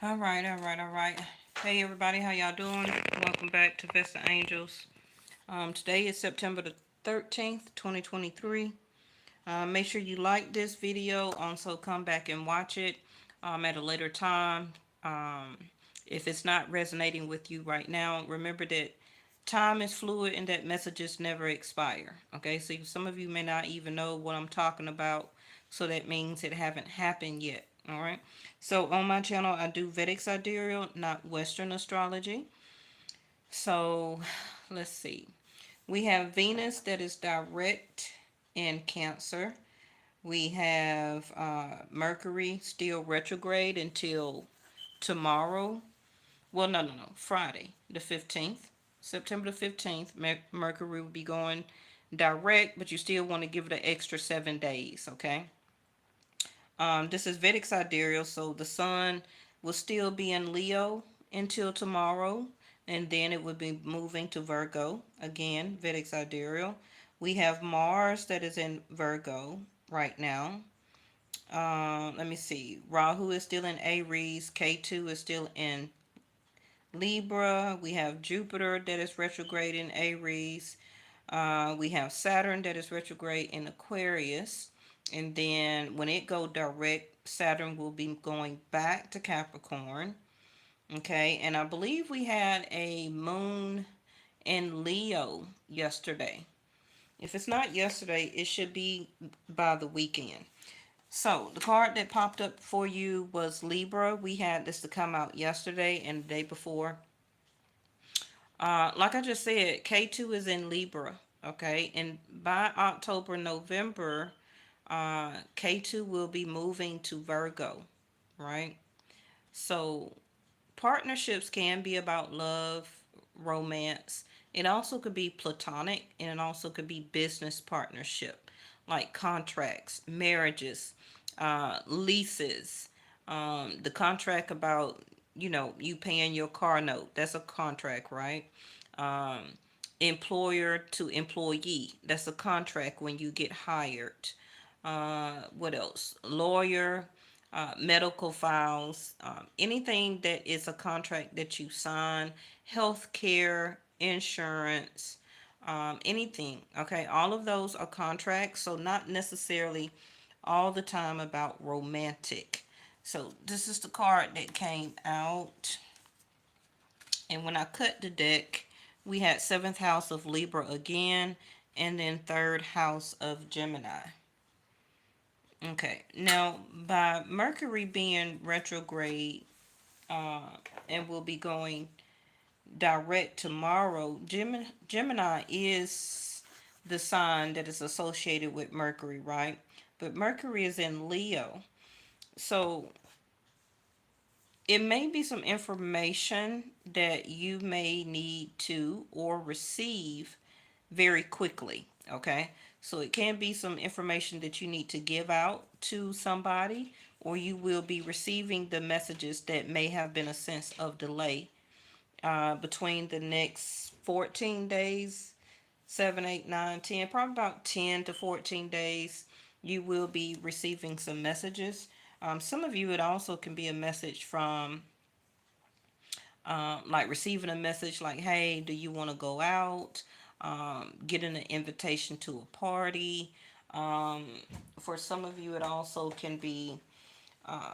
All right, all right, all right. Hey everybody, how y'all doing? Welcome back to Vesta Angels. Today is September the 13th, 2023. Make sure you like this video. Also, come back and watch it at a later time. Um, if it's not resonating with you right now, remember that time is fluid and that messages never expire. Okay, so some of you may not even know what I'm talking about, so that means it haven't happened yet. All right, so on my channel, I do Vedic sidereal, not Western astrology. So let's see. We have Venus that is direct in Cancer. We have Mercury still retrograde until tomorrow. Well, no. Friday, the 15th. September the 15th, Mercury will be going direct, but you still want to give it an extra 7 days, okay? This is Vedic sidereal, so the sun will still be in Leo until tomorrow, and then it will be moving to Virgo again. Vedic sidereal. We have Mars that is in Virgo right now. Let me see. Rahu is still in Aries. K2 is still in Libra. We have Jupiter that is retrograde in Aries. We have Saturn that is retrograde in Aquarius. And then when it go direct, Saturn will be going back to Capricorn. Okay, and I believe we had a moon in Leo yesterday. If it's not yesterday, it should be by the weekend. So the card that popped up for you was Libra. We had this to come out yesterday and the day before. Like I just said, K2 is in Libra. Okay, and by October, November, K2 will be moving to Virgo, right? So partnerships can be about love, romance. It also could be platonic, and it also could be business partnership, like contracts, marriages, leases. The contract about, you paying your car note. That's a contract, right? Um, Employer to employee. That's a contract when you get hired. What else? Lawyer, medical files, anything that is a contract that you sign, health care, insurance, anything. Okay, all of those are contracts, so not necessarily all the time about romantic. So this is the card that came out, and when I cut the deck, we had seventh house of Libra again, and then third house of Gemini. Okay, now by Mercury being retrograde, uh, and will be going direct tomorrow, Gemini is the sign that is associated with Mercury, right? But Mercury is in Leo. So it may be some information that you may need to or receive very quickly. Okay, so it can be some information that you need to give out to somebody, or you will be receiving the messages that may have been a sense of delay between the next 14 days, 7, 8, 9, 10, probably about 10 to 14 days. You will be receiving some messages. Some of you, it also can be a message from like receiving a message like, hey, do you want to go out? Getting an invitation to a party. Um, for some of you, it also can be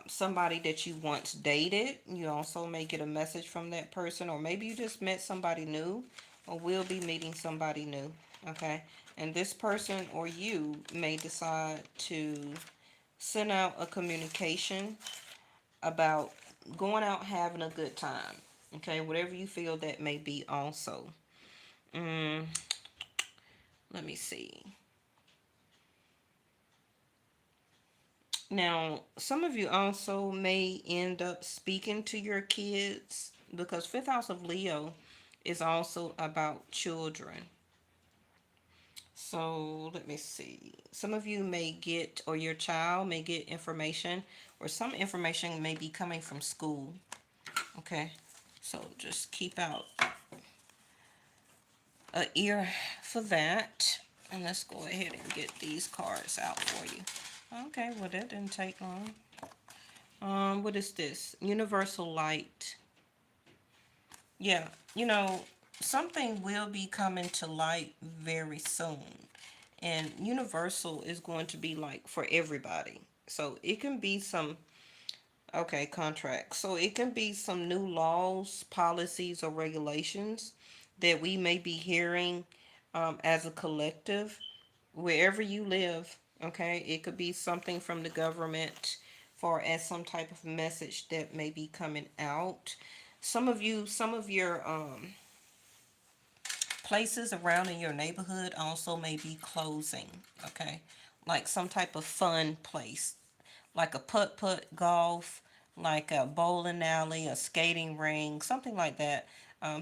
somebody that you once dated. You also may get a message from that person, or maybe you just met somebody new, or will be meeting somebody new. Okay, and this person or you may decide to send out a communication about going out having a good time. Okay, whatever you feel that may be also. Mm, let me see. Now, some of you also may end up speaking to your kids, because fifth house of Leo is also about children. So let me see. Some of you may get, or your child may get information, or some information may be coming from school. Okay, so just keep out an ear for that. And let's go ahead and get these cards out for you. Okay, well, that didn't take long. What is this? Universal light. Yeah, you know, something will be coming to light very soon. And universal is going to be like for everybody. So it can be some, okay, contracts. So it can be some new laws, policies, or regulations that we may be hearing as a collective, wherever you live. Okay, it could be something from the government for as some type of message that may be coming out. Some of your places around in your neighborhood also may be closing. Okay, like some type of fun place, like a putt-putt golf, like a bowling alley, a skating ring, something like that.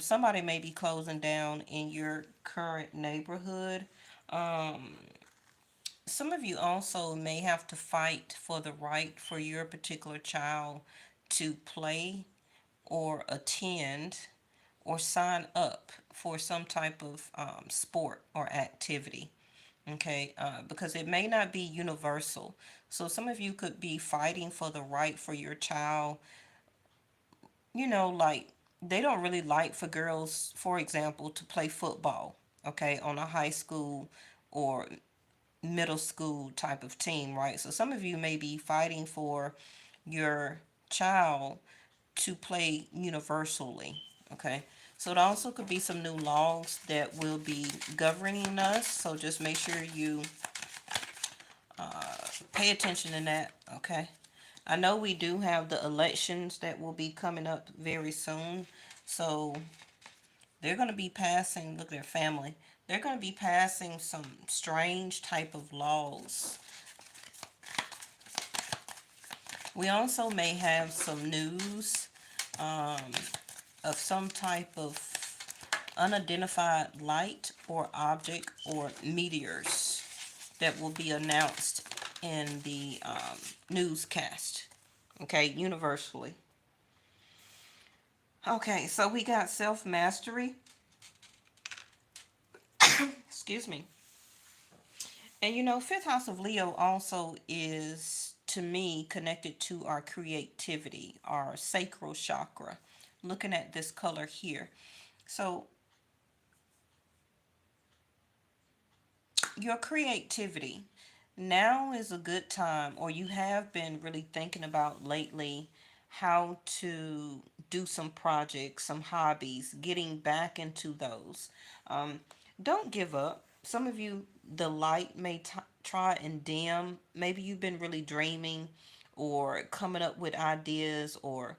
Somebody may be closing down in your current neighborhood. Um, some of you also may have to fight for the right for your particular child to play or attend or sign up for some type of sport or activity. Okay, because it may not be universal. So some of you could be fighting for the right for your child. Like they don't really like for girls, for example, to play football, okay, on a high school or middle school type of team, right? So some of you may be fighting for your child to play universally, okay? So it also could be some new laws that will be governing us. So just make sure you pay attention to that, okay? I know we do have the elections that will be coming up very soon. So they're going to be passing, look at their family, they're going to be passing some strange type of laws. We also may have some news um, of some type of unidentified light or object or meteors that will be announced in the newscast. Okay, universally. Okay, so we got self mastery. Excuse me. And fifth house of Leo also is, to me, connected to our creativity, our sacral chakra. Looking at this color here. So, your creativity. Now is a good time, or you have been really thinking about lately how to do some projects, some hobbies, getting back into those. Um, don't give up. Some of you, the light may try and dim. Maybe you've been really dreaming or coming up with ideas or,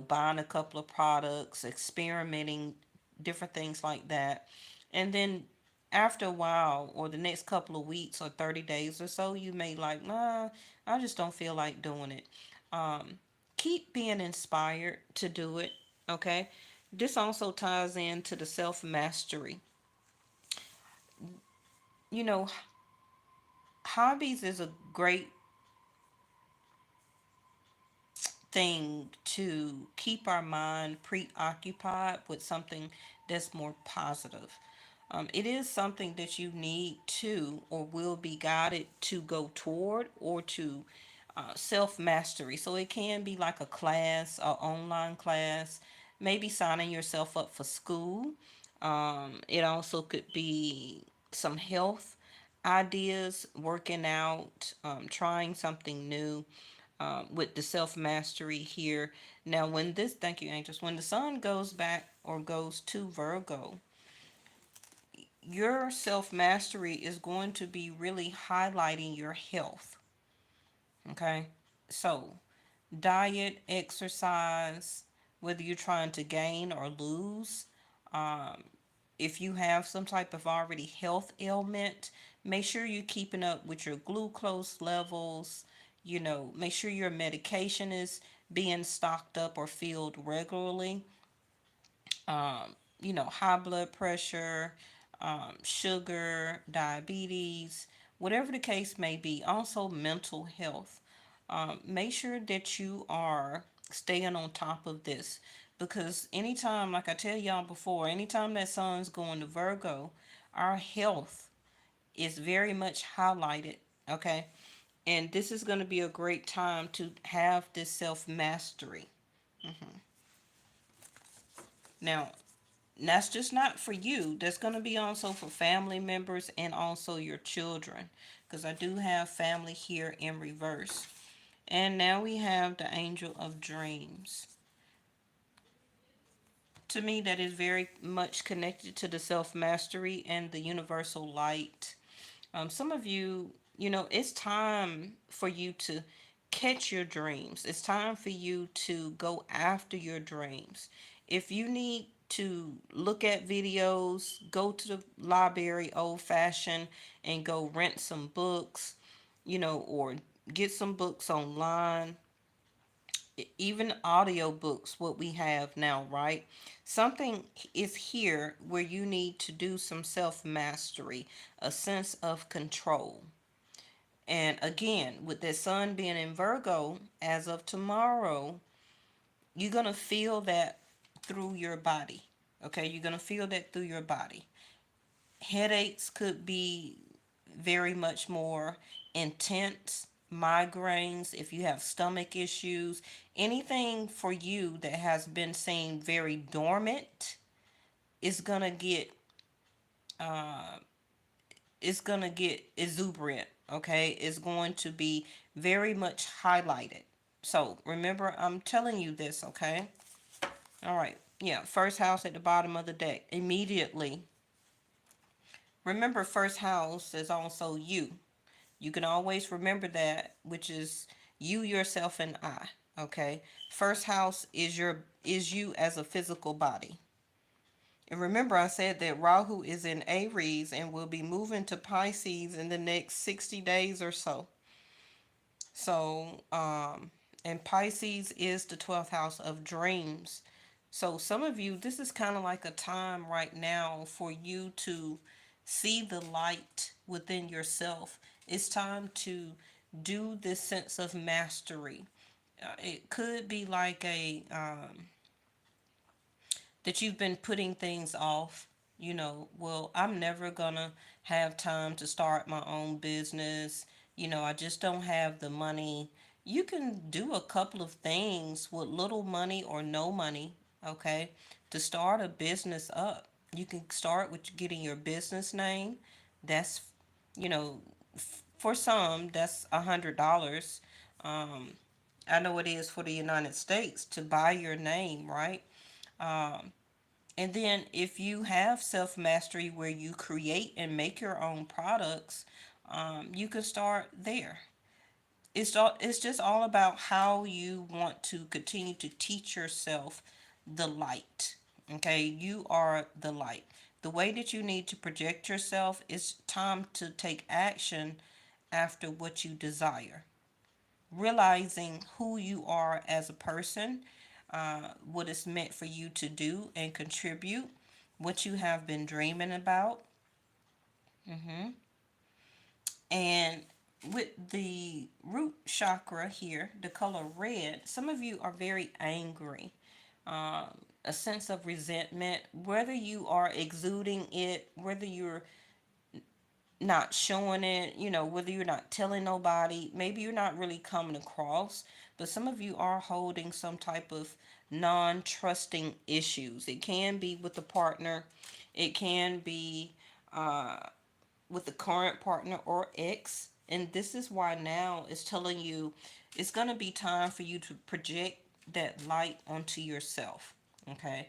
buying a couple of products, experimenting, different things like that. And then after a while or the next couple of weeks or 30 days or so, you may like, nah, I just don't feel like doing it. um, Keep being inspired to do it. Okay, this also ties into the self mastery. you know Hobbies is a great thing to keep our mind preoccupied with something that's more positive. It is something that you need to or will be guided to go toward or to self mastery. So it can be like a class, an online class, maybe signing yourself up for school. It also could be some health ideas, working out, trying something new with the self mastery here. Now, thank you, angels, when the sun goes back or goes to Virgo, your self mastery is going to be really highlighting your health. Okay, so diet, exercise, whether you're trying to gain or lose. Um, if you have some type of already health ailment, make sure you're keeping up with your glucose levels. Make sure your medication is being stocked up or filled regularly. High blood pressure, sugar, diabetes, whatever the case may be. Also, mental health. Make sure that you are staying on top of this because anytime, like I tell y'all before, anytime that sun's going to Virgo, our health is very much highlighted. Okay, And this is going to be a great time to have this self mastery. Now, that's just not for you. That's going to be also for family members and also your children. Because I do have family here in reverse. And now we have the Angel of Dreams. To me, that is very much connected to the self mastery and the universal light. Some of you, it's time for you to catch your dreams. It's time for you to go after your dreams. If you need to look at videos, go to the library old fashioned and go rent some books, or get some books online, even audio books, what we have now, right? Something is here where you need to do some self mastery, a sense of control. And again, with the sun being in Virgo as of tomorrow, you're going to feel that through your body. Okay, you're going to feel that through your body. Headaches could be very much more intense. Migraines, if you have stomach issues, anything for you that has been seen very dormant is going to get uh, exuberant. Okay, it's going to be very much highlighted. So remember, I'm telling you this. Okay, all right. Yeah, first house at the bottom of the deck immediately. Remember, first house is also you. You can always remember that, which is you, yourself, and I. Okay, first house is you as a physical body. And remember, I said that Rahu is in Aries and will be moving to Pisces in the next 60 days or so. So, and Pisces is the 12th house of dreams. So, some of you, this is kind of like a time right now for you to see the light within yourself. It's time to do this sense of mastery. It could be like that you've been putting things off. Well, I'm never gonna have time to start my own business. I just don't have the money. You can do a couple of things with little money or no money, okay, to start a business up. You can start with getting your business name. That's, you know, for some, that's $100. Um, I know it is for the United States to buy your name, right? Um, and then if you have self mastery where you create and make your own products, you can start there. It's just all about how you want to continue to teach yourself the light. Okay, you are the light. The way that you need to project yourself is time to take action after what you desire, realizing who you are as a person, what is meant for you to do and contribute, what you have been dreaming about. hmm And with the root chakra here, the color red, some of you are very angry. A sense of resentment, whether you are exuding it, whether you're not showing it, whether you're not telling nobody, maybe you're not really coming across, but some of you are holding some type of non trusting issues. It can be with the partner, it can be uh, with the current partner or ex. And this is why now it's telling you it's going to be time for you to project that light onto yourself. Okay.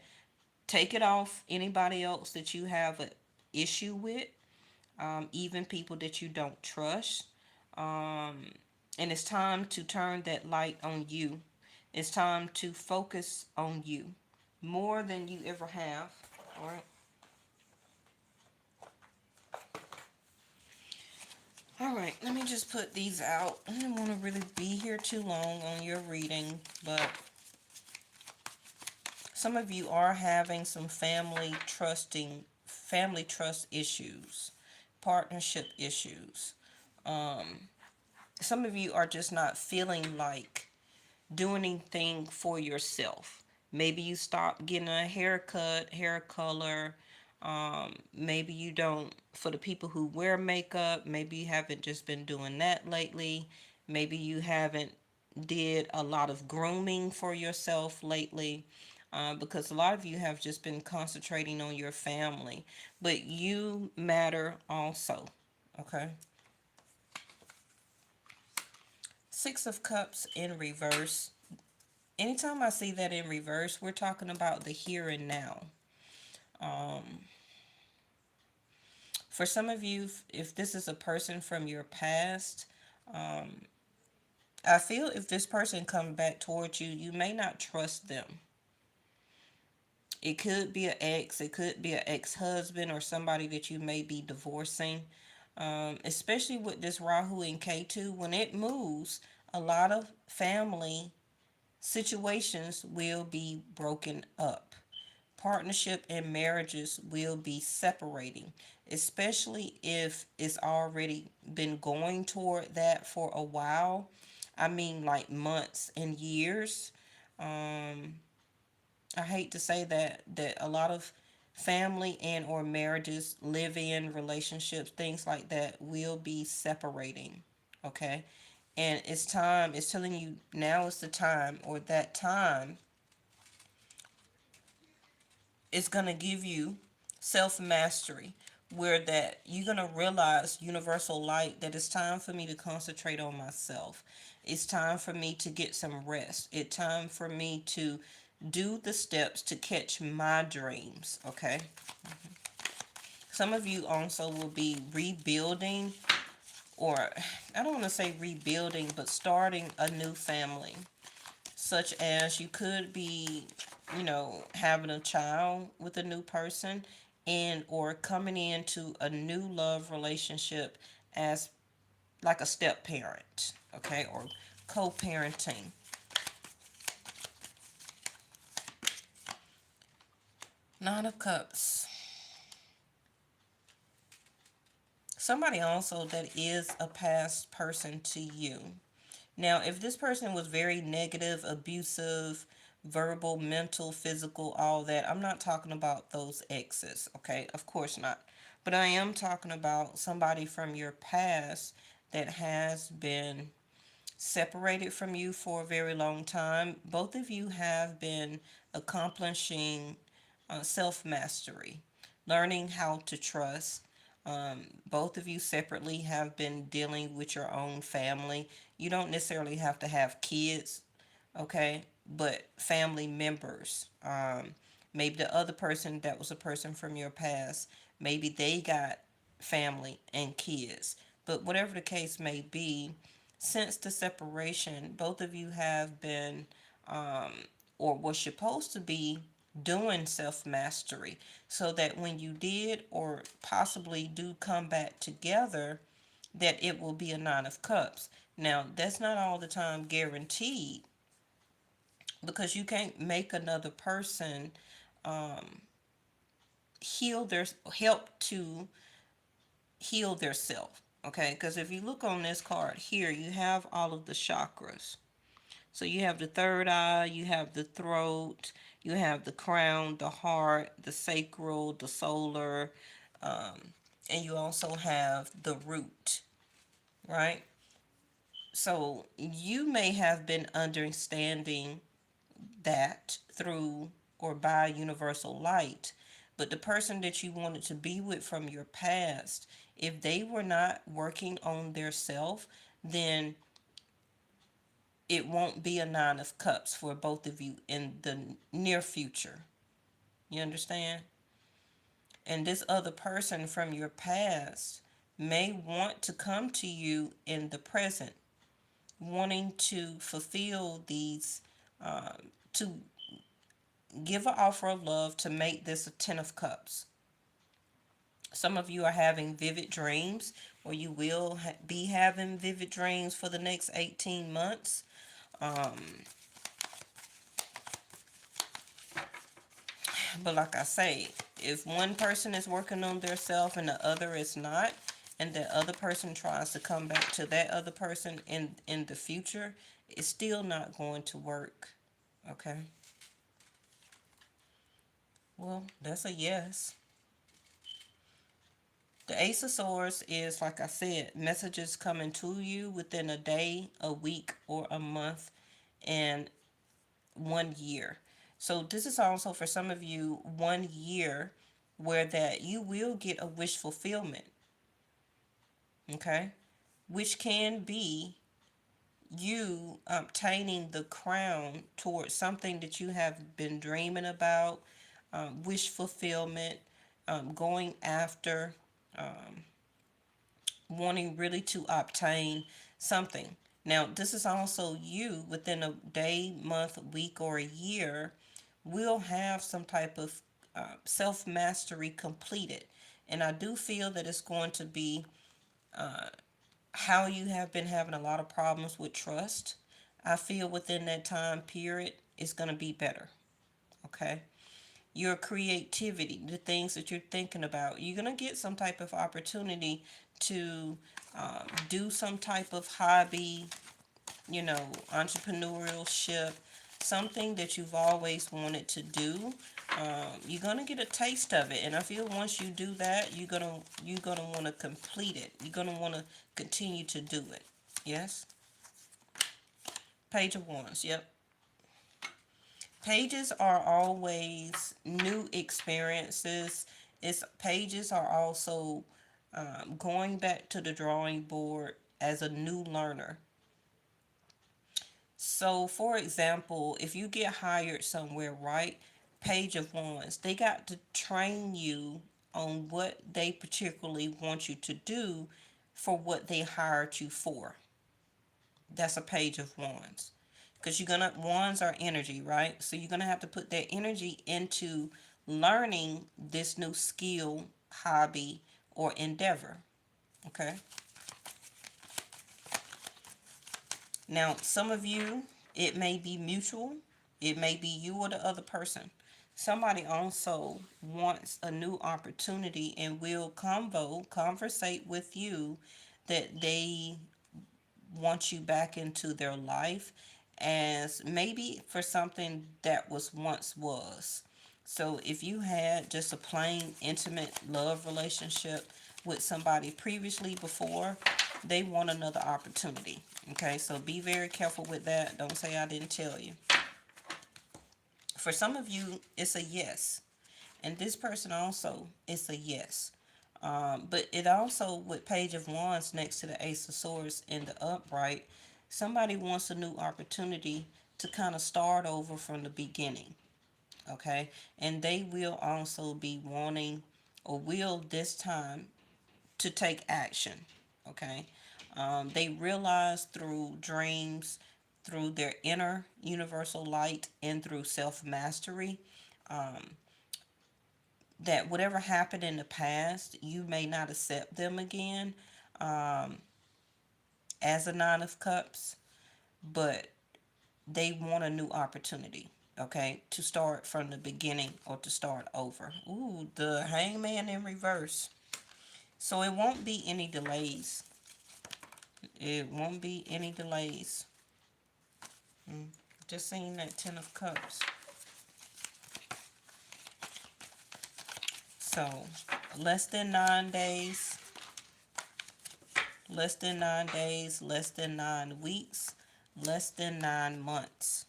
Take it off anybody else that you have an issue with, even people that you don't trust. Um, and it's time to turn that light on you. It's time to focus on you more than you ever have. All right. All right, let me just put these out. I didn't want to really be here too long on your reading, but some of you are having some family trust issues, partnership issues. Um, some of you are just not feeling like doing anything for yourself. Maybe you stop getting a haircut, hair color, Maybe you don't, for the people who wear makeup, maybe you haven't just been doing that lately. Maybe you haven't did a lot of grooming for yourself lately. Because a lot of you have just been concentrating on your family, but you matter also. Okay. Six of Cups in reverse. Anytime I see that in reverse, we're talking about the here and now. For some of you, if this is a person from your past, I feel if this person comes back towards you, you may not trust them. It could be an ex, it could be an ex-husband or somebody that you may be divorcing. Especially with this Rahu and K2, when it moves, a lot of family situations will be broken up. Partnership and marriages will be separating, especially if it's already been going toward that for a while. I mean, like months and years. Um, I hate to say that a lot of family and or marriages, live in relationships, things like that will be separating. Okay? And it's time, it's telling you now is the time, or that time is going to give you self mastery, where that you're going to realize, universal light, that it's time for me to concentrate on myself. It's time for me to get some rest. It's time for me to do the steps to catch my dreams. Okay. Some of you also will be rebuilding, or I don't want to say rebuilding, but starting a new family, such as you could be, having a child with a new person, and or coming into a new love relationship as like a step parent, okay, or co-parenting. Nine of Cups. Somebody also that is a past person to you. Now, if this person was very negative, abusive, verbal, mental, physical, all that, I'm not talking about those exes, okay? Of course not. But I am talking about somebody from your past that has been separated from you for a very long time. Both of you have been accomplishing self mastery, learning how to trust. Both of you separately have been dealing with your own family. You don't necessarily have to have kids, okay? But family members. Maybe the other person that was a person from your past, maybe they got family and kids. But whatever the case may be, since the separation, both of you have been, or was supposed to be, doing self mastery, so that when you did or possibly do come back together, that it will be a Nine of Cups. Now, that's not all the time guaranteed, because you can't make another person heal their help to heal their self. Okay, because if you look on this card here, you have all of the chakras. So you have the third eye, you have the throat, you have the crown, the heart, the sacral, the solar, and you also have the root, right? So you may have been understanding that through or by universal light, but the person that you wanted to be with from your past, if they were not working on their self, then it won't be a Nine of Cups for both of you in the near future. You understand? And this other person from your past may want to come to you in the present, wanting to fulfill these, to give an offer of love, to make this a Ten of Cups. Some of you are having vivid dreams, or you will be having vivid dreams for the next 18 months. But like I say, if one person is working on their self and the other is not, and the other person tries to come back to that other person in the future, it's still not going to work. Okay? Well, that's a yes. The Ace of Swords is, like I said, messages coming to you within a day, a week, or a month, and 1 year. So this is also for some of you 1 year where that you will get a wish fulfillment, okay? Which can be you obtaining the crown towards something that you have been dreaming about, wish fulfillment, going after, um, wanting really to obtain something. Now, this is also you within a day, month, week, or a year will have some type of self mastery completed. And I do feel that it's going to be how you have been having a lot of problems with trust. I feel within that time period it's going to be better. Okay. Your creativity, the things that you're thinking about, you're going to get some type of opportunity to do some type of hobby, entrepreneurship, something that you've always wanted to do. You're gonna get a taste of it, and I feel once you do that, you're gonna want to complete it. You're gonna want to continue to do it. Yes. Page of Wands. Yep. Pages are always new experiences. It's pages are also going back to the drawing board as a new learner. So, for example, if you get hired somewhere, right? Page of Wands, they got to train you on what they particularly want you to do for what they hired you for. That's a Page of Wands. Because wands are energy, right? So you're gonna have to put that energy into learning this new skill, hobby, or endeavor. Okay. Now, some of you, it may be mutual. It may be you or the other person. Somebody also wants a new opportunity and will conversate with you that they want you back into their life as maybe for something that was. So if you had just a plain intimate love relationship with somebody previously before, they want another opportunity. Okay, so be very careful with that. Don't say I didn't tell you. For some of you, it's a yes. And this person also, it's a yes. But it also, with Page of Wands next to the Ace of Swords in the upright, somebody wants a new opportunity to kind of start over from the beginning. Okay? And they will also be wanting, or will this time, to take action. Okay? They realize through dreams, through their inner universal light, and through self mastery, um, that whatever happened in the past, you may not accept them again um, as a Nine of Cups, but they want a new opportunity, okay, to start from the beginning or to start over. Ooh, the Hangman in reverse. So it won't be any delays. It won't be any delays. Just seeing that Ten of Cups. So, less than 9 days, less than 9 days, less than 9 weeks, less than 9 months.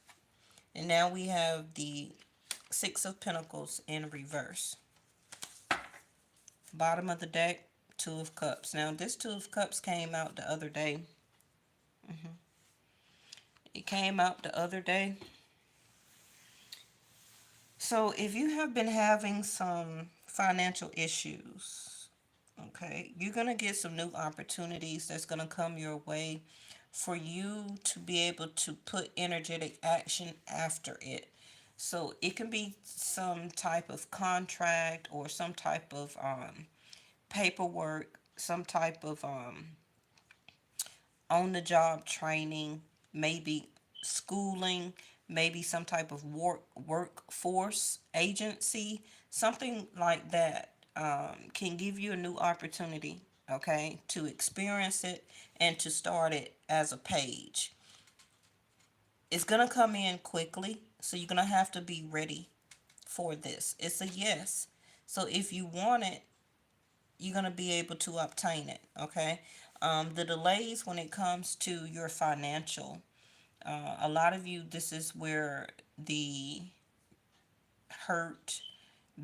And now we have the Six of Pentacles in reverse. Bottom of the deck, Two of Cups. Now, this Two of Cups came out the other day. It came out the other day. So, if you have been having some financial issues, okay, you're going to get some new opportunities that's going to come your way for you to be able to put energetic action after it. So it can be some type of contract or some type of paperwork, some type of on the job training, maybe schooling, maybe some type of workforce agency, something like that can give you a new opportunity, okay, to experience it and to start it as a page. It's going to come in quickly, so you're going to have to be ready for this. It's a yes. So if you want it, you're going to be able to obtain it. Okay. The delays when it comes to your financial, a lot of you, this is where the hurt,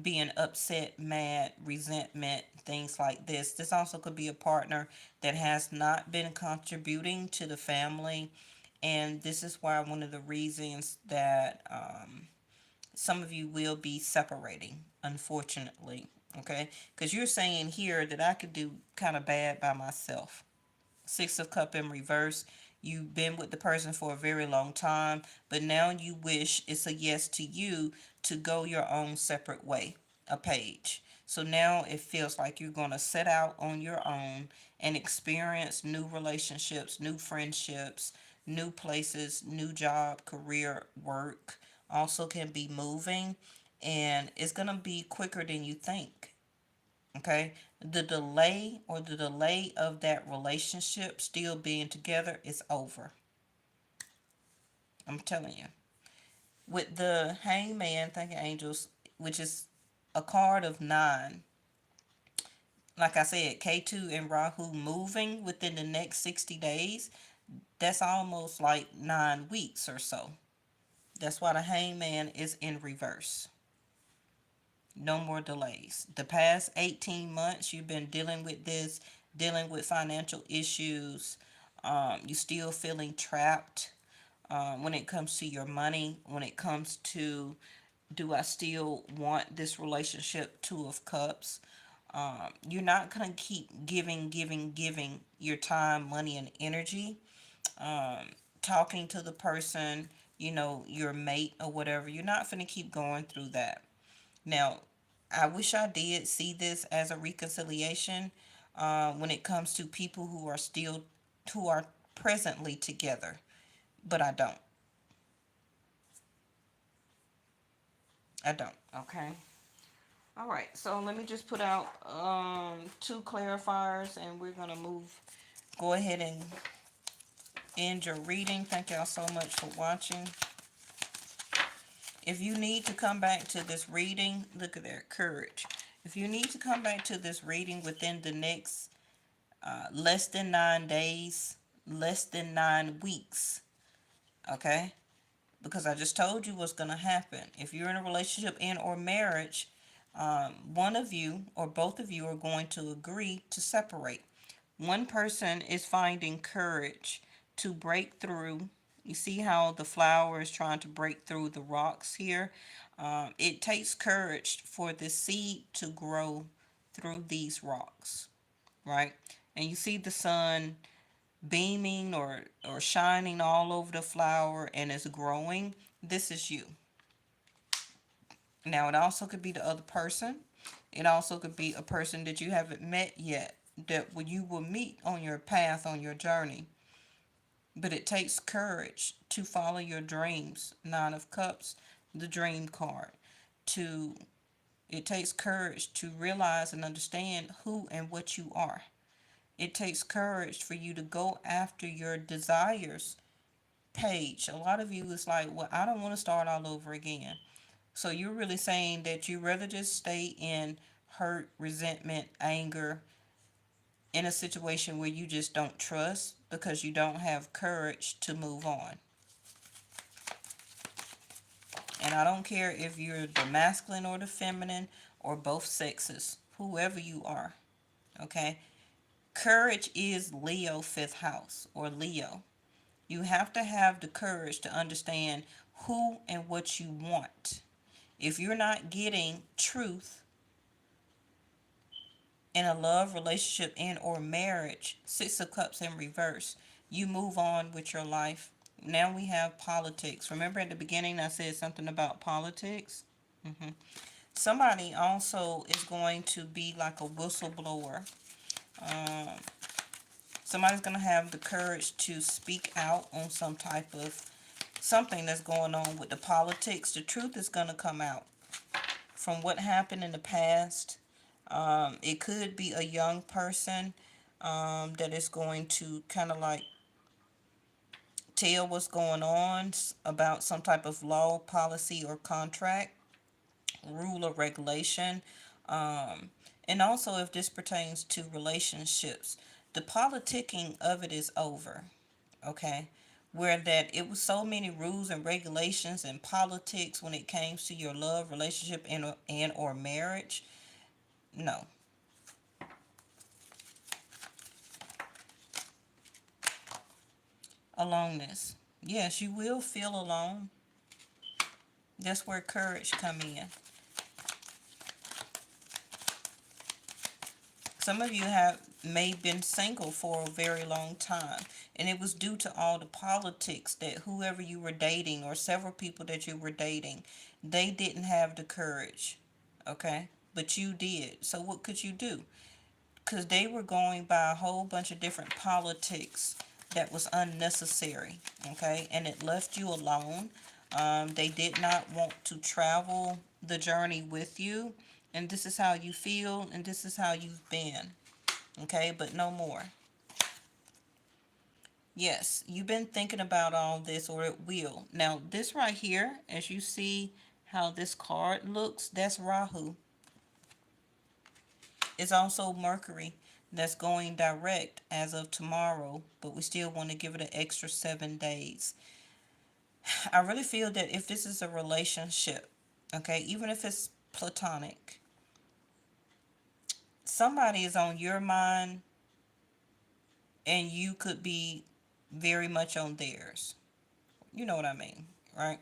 being upset, mad, resentment, things like this. This also could be a partner that has not been contributing to the family. And this is why one of the reasons that some of you will be separating, unfortunately. Okay? Because you're saying here that I could do kind of bad by myself. Six of Cup in reverse. You've been with the person for a very long time, but now you wish it's a yes to you to go your own separate way, a page. So now it feels like you're going to set out on your own and experience new relationships, new friendships, new places, new job, career, work. Also can be moving, and it's going to be quicker than you think. Okay, the delay of that relationship still being together is over. I'm telling you. With the hangman, thank you, angels, which is a card of 9. Like I said, K2 and Rahu moving within the next 60 days. That's almost like 9 weeks or so. That's why the hangman is in reverse. No more delays. The past 18 months, you've been dealing with this, dealing with financial issues. You still feeling trapped when it comes to your money, when it comes to, do I still want this relationship? Two of Cups. You're not going to keep giving your time, money, and energy. Talking to the person, your mate or whatever. You're not going to keep going through that. Now, I wish I did see this as a reconciliation when it comes to people who are presently together, but I don't. I don't. Okay. All right. So let me just put out two clarifiers, and we're gonna move. Go ahead and end your reading. Thank y'all so much for watching. If you need to come back to this reading, look at their courage. If you need to come back to this reading within the next less than 9 days, less than 9 weeks, okay? Because I just told you what's going to happen. If you're in a relationship and or marriage, one of you or both of you are going to agree to separate. One person is finding courage to break through. You see how the flower is trying to break through the rocks here? It takes courage for the seed to grow through these rocks, right? And you see the sun beaming or shining all over the flower and it's growing. This is you. Now, it also could be the other person. It also could be a person that you haven't met yet, that you will meet on your path, on your journey. But it takes courage to follow your dreams. 9 of Cups, the dream card. To It takes courage to realize and understand who and what you are. It takes courage for you to go after your desires. Page. A lot of you is like, well, I don't want to start all over again. So you're really saying that you rather just stay in hurt, resentment, anger, in a situation where you just don't trust because you don't have courage to move on. And I don't care if you're the masculine or the feminine or both sexes, whoever you are. Okay? Courage is Leo 5th house or Leo. You have to have the courage to understand who and what you want. If you're not getting truth in a love relationship and or marriage, 6 of Cups in reverse, you move on with your life. Now we have politics. Remember at the beginning I said something about politics? Somebody also is going to be like a whistleblower. Somebody's going to have the courage to speak out on some type of something that's going on with the politics. The truth is going to come out from what happened in the past. It could be a young person that is going to kind of like tell what's going on about some type of law, policy, or contract, rule, or regulation. Um, And also, if this pertains to relationships, the politicking of it is over. Okay, where that it was so many rules and regulations and politics when it came to your love relationship and or marriage. No. Aloneness. Yes, you will feel alone. That's where courage come in. Some of you have may been single for a very long time, and it was due to all the politics that whoever you were dating or several people that you were dating, they didn't have the courage. Okay, but you did. So what could you do? Because they were going by a whole bunch of different politics that was unnecessary. Okay, and it left you alone. They did not want to travel the journey with you, and this is how you feel, and this is how you've been. Okay, but no more. Yes, you've been thinking about all this, or it will. Now, this right here, as you see how this card looks, that's Rahu. It's also Mercury that's going direct as of tomorrow, but we still want to give it an extra 7 days. I really feel that if this is a relationship, okay, even if it's platonic, somebody is on your mind and you could be very much on theirs. You know what I mean, right?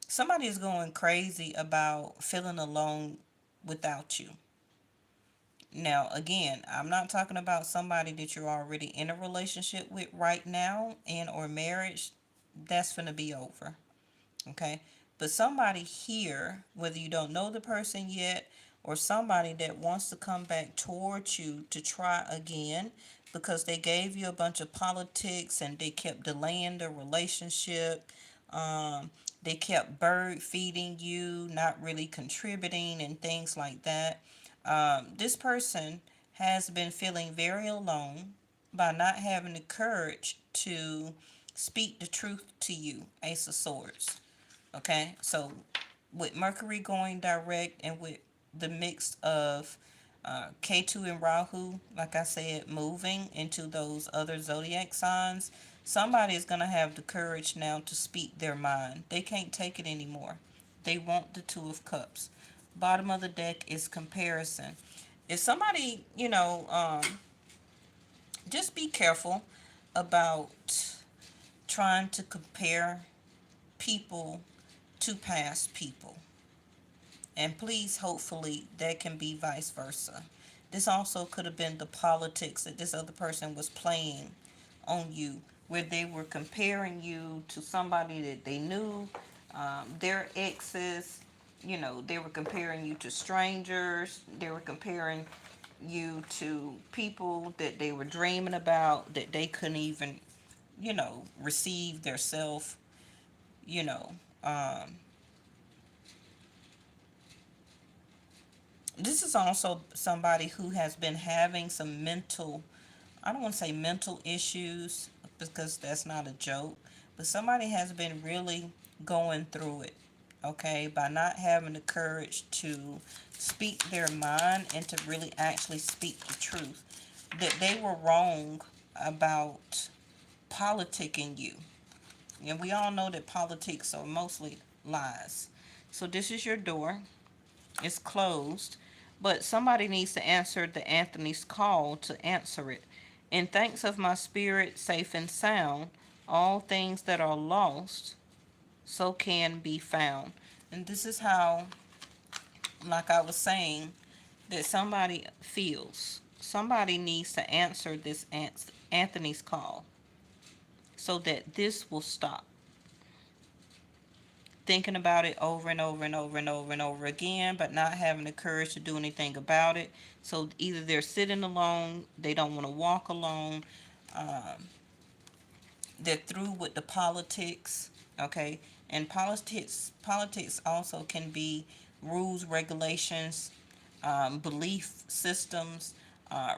Somebody is going crazy about feeling alone without you. Now, again, I'm not talking about somebody that you're already in a relationship with right now and or marriage. That's going to be over. Okay? But somebody here, whether you don't know the person yet or somebody that wants to come back towards you to try again because they gave you a bunch of politics and they kept delaying the relationship. They kept bird feeding you, not really contributing and things like that. This person has been feeling very alone by not having the courage to speak the truth to you, Ace of Swords. Okay, so with Mercury going direct and with the mix of K2 and Rahu, like I said, moving into those other zodiac signs, somebody is going to have the courage now to speak their mind. They can't take it anymore. They want the Two of Cups. Bottom of the deck is comparison. If somebody, just be careful about trying to compare people to past people. And please, hopefully, that can be vice versa. This also could have been the politics that this other person was playing on you, where they were comparing you to somebody that they knew, their exes. They were comparing you to strangers. They were comparing you to people that they were dreaming about that they couldn't even, receive their self, you know. Um, this is also somebody who has been having some mental, I don't want to say mental issues because that's not a joke, but somebody has been really going through it, okay, by not having the courage to speak their mind and to really actually speak the truth. That they were wrong about politicking you. And we all know that politics are mostly lies. So this is your door. It's closed, but somebody needs to answer the Anthony's call to answer it. In thanks of my spirit, safe and sound, all things that are lost, so can be found. And this is how, like I was saying, that somebody feels. Somebody needs to answer this Anthony's call so that this will stop. Thinking about it over and over and over and over and over again, but not having the courage to do anything about it. So either they're sitting alone, they don't want to walk alone, um, they're through with the politics, okay? And politics also can be rules, regulations, belief systems,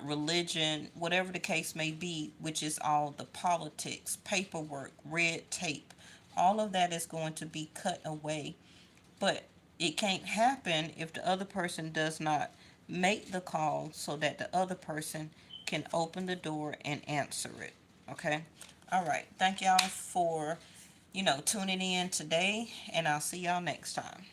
religion, whatever the case may be, which is all the politics, paperwork, red tape. All of that is going to be cut away, but it can't happen if the other person does not make the call so that the other person can open the door and answer it. Okay? All right. Thank y'all for, tuning in today, and I'll see y'all next time.